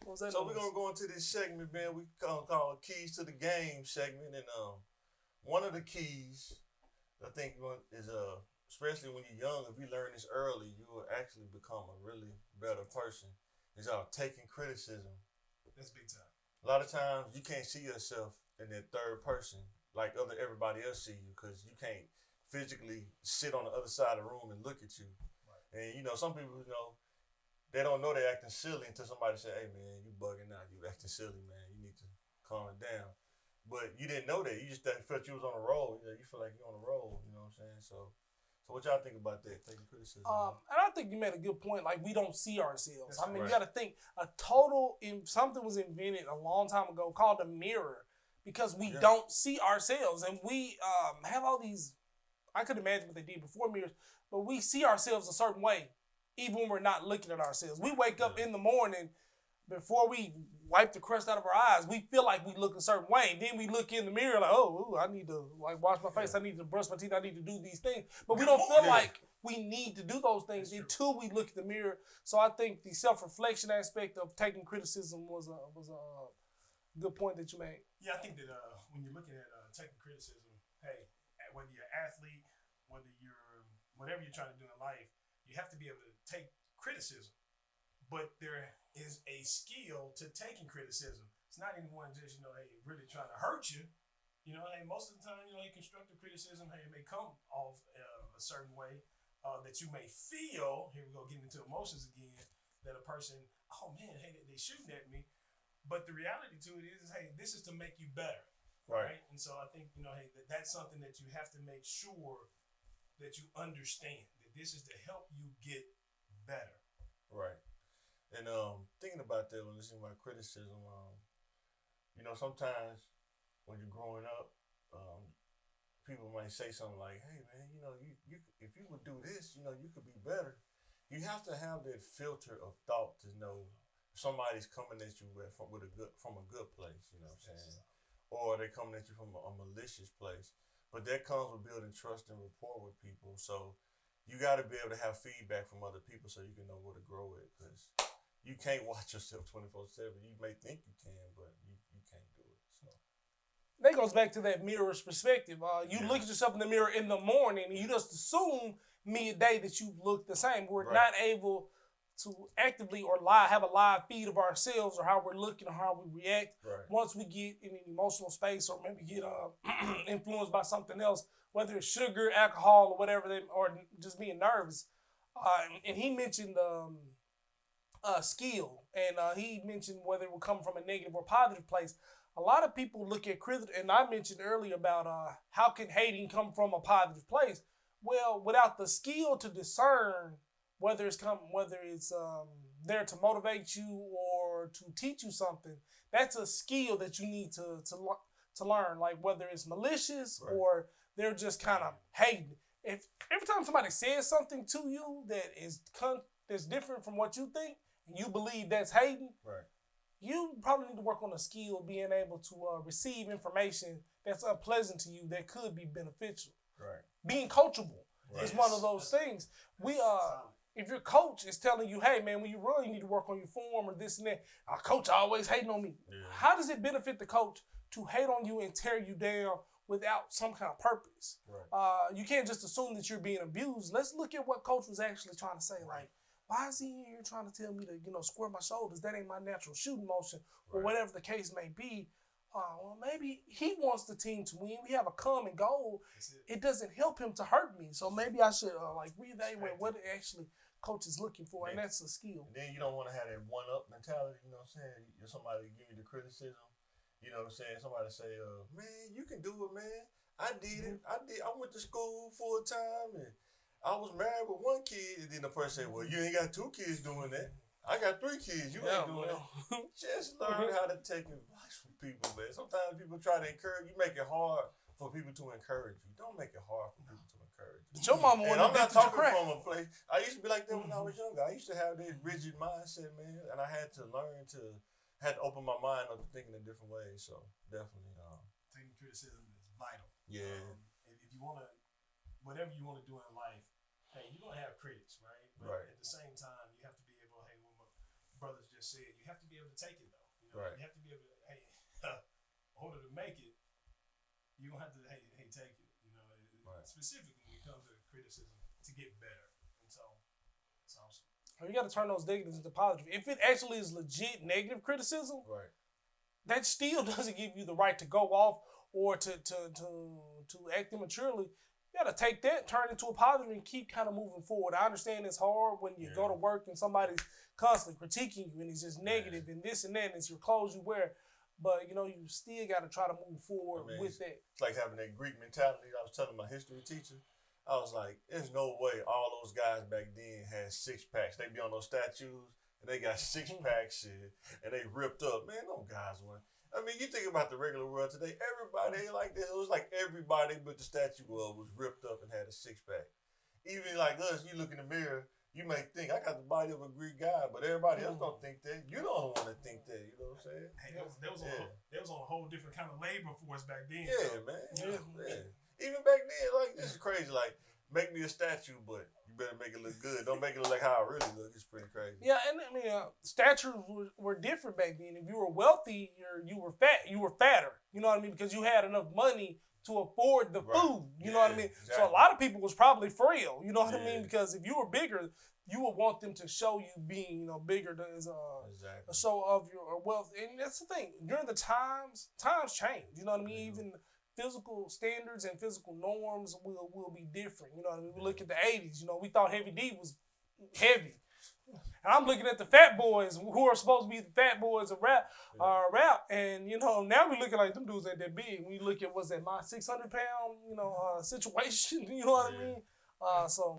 What's that? So we're gonna go into this segment, man. We call Keys to the Game segment, and one of the keys I think is especially when you're young, if you learn this early, you will actually become a really better person. Is taking criticism. That's big time. A lot of times you can't see yourself in that third person like everybody else see you because you can't physically sit on the other side of the room and look at you. Right. And some people they don't know they're acting silly until somebody say, "Hey man, you bugging out. You acting silly, man. You need to calm it down." But you didn't know that. You just felt you was on a roll. You feel like you're on a roll. You know what I'm saying? So what y'all think about that? Taking criticism. And I think you made a good point. Like, we don't see ourselves. That's I mean, right. You got to think something was invented a long time ago called a mirror because we don't see ourselves. And we have all these, I could imagine what they did before mirrors, but we see ourselves a certain way, even when we're not looking at ourselves. We wake up in the morning, before we wipe the crust out of our eyes, we feel like we look a certain way. And then we look in the mirror like, I need to wash my face. I need to brush my teeth. I need to do these things. But we don't feel like we need to do those things until we look at the mirror. So I think the self-reflection aspect of taking criticism was a good point that you made. Yeah, I think that when you're looking at taking criticism, hey, whether you're an athlete, whatever you're trying to do in life, you have to be able to take criticism. But there is a skill to taking criticism. It's not anyone just, really trying to hurt you. Most of the time, constructive criticism, it may come off a certain way that you may feel. Here we go, getting into emotions again. That a person, oh man, they shooting at me. But the reality to it is, this is to make you better, right? And so I think, that's something that you have to make sure that you understand that this is to help you get better. Right. And thinking about that when listening about criticism, sometimes when you're growing up, people might say something like, "Hey man, you if you would do this, you could be better." You have to have that filter of thought to know if somebody's coming at you from a good place. You know what I'm saying? Or they're coming at you from a malicious place. But that comes with building trust and rapport with people. So you got to be able to have feedback from other people so you can know where to grow with. Because you can't watch yourself 24/7. You may think you can, but you can't do it. So that goes back to that mirror's perspective. You look at yourself in the mirror in the morning, and you just assume midday that you look the same. We're not able to actively or have a live feed of ourselves or how we're looking or how we react. Once we get in an emotional space or maybe get influenced by something else, whether it's sugar, alcohol, or whatever, or just being nervous. And he mentioned skill, and he mentioned whether it would come from a negative or positive place. A lot of people look at criticism, and I mentioned earlier about how can hating come from a positive place. Well, without the skill to discern whether it's there to motivate you or to teach you something, that's a skill that you need to learn. Like whether it's malicious or they're just kind of hating. If every time somebody says something to you that that's different from what you think, and you believe that's hating, you probably need to work on a skill of being able to receive information that's unpleasant to you that could be beneficial. Being coachable is one of those things. If your coach is telling you, "Hey man, when you run, you need to work on your form," or this and that, our coach always hating on me. How does it benefit the coach to hate on you and tear you down without some kind of purpose? You can't just assume that you're being abused. Let's look at what coach was actually trying to say. Like, why is he here trying to tell me to square my shoulders? That ain't my natural shooting motion, or whatever the case may be. Well, maybe he wants the team to win. We have a common goal. It doesn't help him to hurt me. So maybe I should reevaluate what actually coach is looking for, and that's a skill. And then you don't want to have that one-up mentality. You know what I'm saying? If somebody give you the criticism, you know what I'm saying? Somebody say, "Man, you can do it, man. I did it. I went to school full time, and I was married with one kid." And then the person say, "Well, you ain't got 2 kids doing that. I got 3 kids. You ain't doing that." Just learn how to take advice from people, man. Sometimes people try to encourage you. Make it hard for people to encourage you. Don't make it hard for people to encourage you. But your mama and I'm not talking from a place. I used to be like that when I was younger. I used to have that rigid mindset, man, and I had to learn had to open my mind up to thinking in different ways. So definitely, taking criticism is vital. Yeah. If you want to, whatever you want to do in life, hey, you're gonna have critics, right? But at the same time, you have to be able. Hey, when my brothers just said, you have to be able to take it though. You know, Right. you have to be able to. Hey, in order to make it, you don't have to hey take it. You know, Right. specifically when it comes to criticism to get better. And so it's awesome. You got to turn those negatives into positive. If it actually is legit negative criticism, Right. that still doesn't give you the right to go off or to act immaturely. You got to take that, turn it into a positive, and keep kind of moving forward. I understand it's hard when you go to work and somebody's constantly critiquing you and it's just negative and this and that, and it's your clothes you wear. But, you know, you still got to try to move forward with that. It's like having that Greek mentality. I was telling my history teacher, I was like, there's no way all those guys back then had six packs. They be on those statues and they got six packs and they ripped up. Man, those guys weren't. I mean, you think about the regular world today, everybody ain't like this. It was like everybody but the statue of was ripped up and had a six pack. Even like us, you look in the mirror, you may think, I got the body of a Greek guy, but everybody else don't think that. You don't want to think that, you know what I'm saying? Hey, they was on a whole different kind of labor force back then. Yeah, man. Yeah. Even back then, like, this is crazy. Like, make me a statue, but you better make it look good. Don't make it look like how I really look. It's pretty crazy. Yeah, and I mean, statues were different back then. If you were wealthy, you were fat. You were fatter. You know what I mean? Because you had enough money to afford the food. You know what I mean? Exactly. So a lot of people was probably frail. You know what I mean? Because if you were bigger, you would want them to show you being, you know, bigger as a show of your wealth. And that's the thing. During the times change. You know what I mean? Even physical standards and physical norms will be different. You know what I mean? We look at the 80s. You know, we thought Heavy D was heavy. And I'm looking at the fat boys who are supposed to be the fat boys of rap, and you know now we looking like them dudes ain't that big. We look at what's that my 600-pound situation. You know what I mean? So